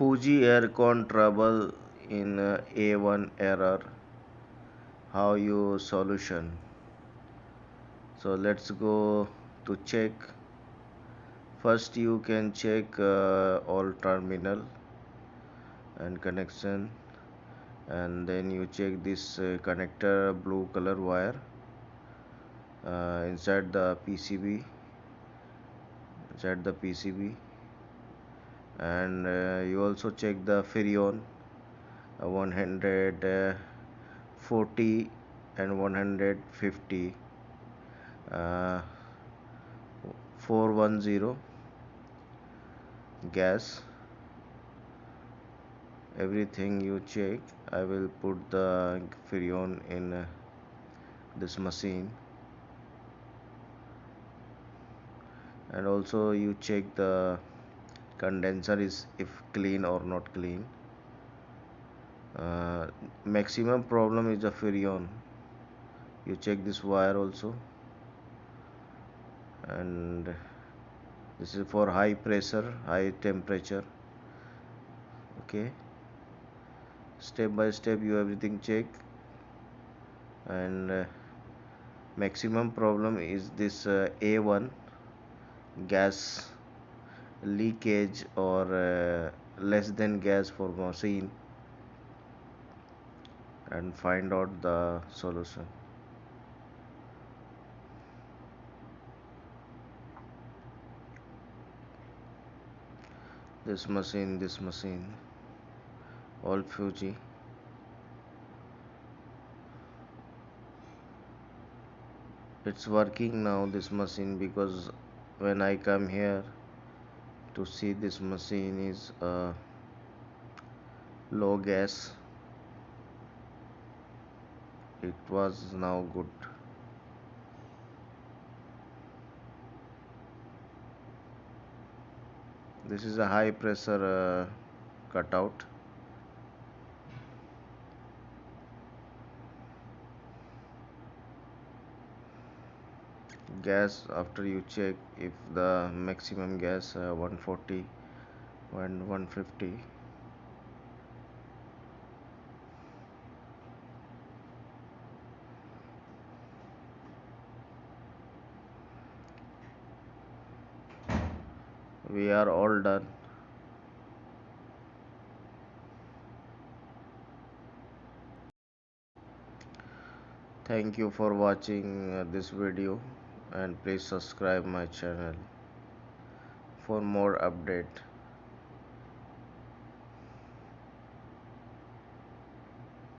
Fuji aircon trouble in A1 error. How you solution? So let's go to check. First, you can check all terminal and connection, and then you check this connector blue color wire inside the PCB, and you also check the Freon 140 and 150 uh, 410 gas. Everything you check. I will put the Freon in this machine, and also you check the condenser is if clean or not clean. uh, Maximum problem is the Freon. You check this wire also, and this is for high pressure, high temperature. Okay, step by step you everything check, and maximum problem is this A1 gas leakage or less than gas for machine, and find out the solution. This machine all Fuji. It's working now, this machine, because when I come here to see, this machine is low gas. It was now good. This is a high pressure cutout. Gas, after you check if the maximum gas 140 and 150. We are all done. Thank you for watching this video, and please subscribe my channel for more update.